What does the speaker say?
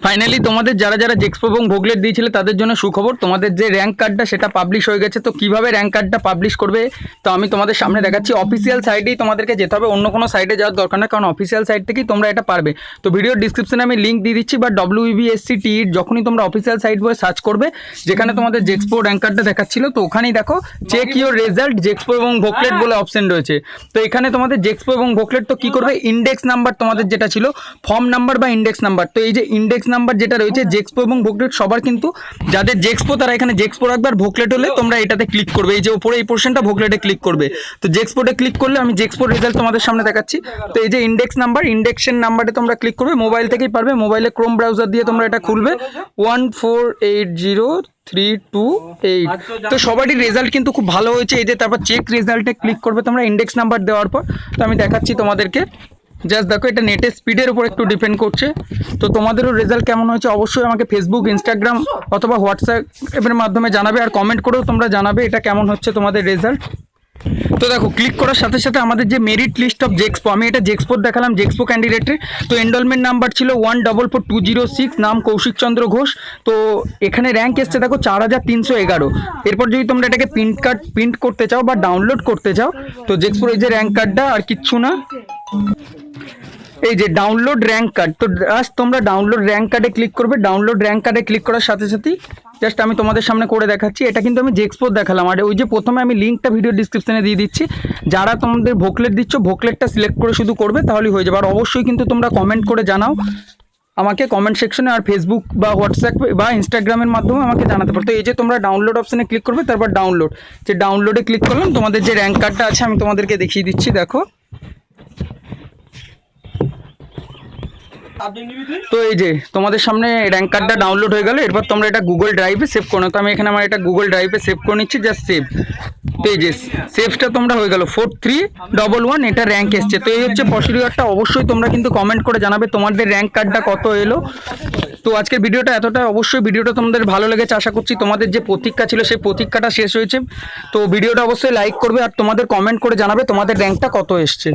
Finally তোমাদের যারা যারা জেক্সপো এবং ভোগলেট দিয়েছিলে তাদের জন্য সুখবর, তোমাদের যে র্যাঙ্ক কার্ডটা সেটা পাবলিশ হয়ে গেছে। তো কিভাবে র্যাঙ্ক কার্ডটা পাবলিশ করবে তো আমি তোমাদের সামনে দেখাচ্ছি। অফিসিয়াল সাইটেই তোমাদেরকে যেতে হবে, অন্য কোনো সাইটে যাওয়ার দরকার না, কারণ অফিসিয়াল সাইট থেকেই তোমরা এটা পারবে। তো ভিডিওর ডিসক্রিপশনে আমি লিঙ্ক দিয়ে দিচ্ছি, বা WBSCT যখনই তোমরা অফিসিয়াল সাইট বলে সার্চ করবে, যেখানে তোমাদের জেক্সপো র্যাঙ্ক কার্ডটা দেখাচ্ছিল, তো ওখানেই দেখো চেক ইউর রেজাল্ট জেক্সপো এবং ভোগলেট বলে অপশন রয়েছে। তো এখানে তোমাদের জেক্সপো এবং ভোগলেট তো কী করবে, ইন্ডেক্স নাম্বার তোমাদের যেটা ছিল ফর্ম নাম্বার বা ইন্ডেক্স নাম্বার, তো এই যে ইন্ডেক্স নাম্বার যেটা রয়েছে জেক্সপো এবং ভোগলেট সবার কিন্তু যাদের জেক্সপো তারা এখানে জেক্সপো রাখবে, আর ভোগলেট হলে তোমরা এটাতে ক্লিক করবে, এই যে উপরে এই পোর্শনটা ভোগলেটে ক্লিক করবে। তো জেক্সপোতে ক্লিক করলে আমি জেক্সপোর রেজাল্ট তোমাদের সামনে দেখাচ্ছি। তো এই যে ইন্ডেক্স নাম্বার, ইন্ডেক্সের নাম্বারে তোমরা ক্লিক করবে, মোবাইল থেকেই পারবে, মোবাইলে ক্রোম ব্রাউজার দিয়ে তোমরা এটা খুলবে 1480328। তো সবারই রেজাল্ট কিন্তু খুব ভালো হয়েছে। এই যে তারপর চেক রেজাল্টে ক্লিক করবে তোমরা ইন্ডেক্স নাম্বার দেওয়ার পর। তো আমি দেখাচ্ছি তোমাদেরকে, জাস্ট দেখো এটা নেটের স্পিডের উপর একটু ডিপেন্ড করছে। তো তোমাদেরও রেজাল্ট কেমন হয়েছে অবশ্যই আমাকে ফেসবুক, ইনস্টাগ্রাম অথবা হোয়াটসঅ্যাপের মাধ্যমে জানাবে, আর কমেন্ট করেও তোমরা জানাবে এটা কেমন হচ্ছে তোমাদের রেজাল্ট। তো দেখো ক্লিক করার সাথে সাথে আমাদের যে মেরিট লিস্ট অফ জেক্সপো, আমি এটা জেক্সপোর দেখালাম, জেক্সপো ক্যান্ডিডেটের। তো এনরোলমেন্ট নাম্বার ছিল 144206, নাম কৌশিক চন্দ্র ঘোষ। তো এখানে র্যাঙ্ক এসছে দেখো 4311। এরপর যদি তোমরা এটাকে প্রিন্ট করতে চাও বা ডাউনলোড করতে চাও, তো জেক্সপোর এই যে র্যাঙ্ক কার্ডটা, আর কিচ্ছু না, এই যে ডাউনলোড র্যাঙ্ক কার্ড। তো জাস্ট তোমরা ডাউনলোড র্যাঙ্ক কার্ডে ক্লিক করবে। ডাউনলোড র্যাঙ্ক কার্ডে ক্লিক করার সাথে সাথেই জাস্ট আমি তোমাদের সামনে করে দেখাচ্ছি। এটা কিন্তু আমি জেক্সপোর দেখালাম, আর ওই যে প্রথমে আমি লিঙ্কটা ভিডিও ডিসক্রিপশনে দিয়ে দিচ্ছি। যারা তোমাদের ভোগলেট দিচ্ছ, ভোগলেটটা সিলেক্ট করে শুধু করবে, তাহলেই হয়ে যাবে। আর অবশ্যই কিন্তু তোমরা কমেন্ট করে জানাও আমাকে কমেন্ট সেকশনে, আর ফেসবুক বা হোয়াটসঅ্যাপ বা ইনস্টাগ্রামের মাধ্যমে আমাকে জানাতে পারো। তো এই যে তোমরা ডাউনলোড অপশানে ক্লিক করবে, তারপর ডাউনলোড, যে ডাউনলোডে ক্লিক করলাম, তোমাদের যে র্যাঙ্ক কার্ডটা আছে আমি তোমাদেরকে দেখিয়ে দিচ্ছি। দেখো তো এই যে তোমাদের সামনে র্যাঙ্ক কার্ডটা ডাউনলোড হয়ে গেল। এরপর তোমরা এটা গুগল ড্রাইভে সেভ করো। তো আমি এখানে আমার এটা গুগল ড্রাইভে সেভ করে নিচ্ছি, জাস্ট সেভ। তো এই যে সেভটা তোমরা হয়ে গেল 4311, এটা র্যাঙ্ক এসছে। তো এই হচ্ছে প্রসিডিওরটা। অবশ্যই তোমরা কিন্তু কমেন্ট করে জানাবে তোমাদের র্যাঙ্ক কার্ডটা কত এলো। তো আজকের ভিডিওটা এতটা, অবশ্যই ভিডিওটা তোমাদের ভালো লেগেছে আশা করছি। তোমাদের যে প্রতীক্ষা ছিল সেই প্রতীক্ষাটা শেষ হয়েছে। তো ভিডিওটা অবশ্যই লাইক করবে, আর তোমাদের কমেন্ট করে জানাবে তোমাদের র্যাঙ্কটা কত এসছে।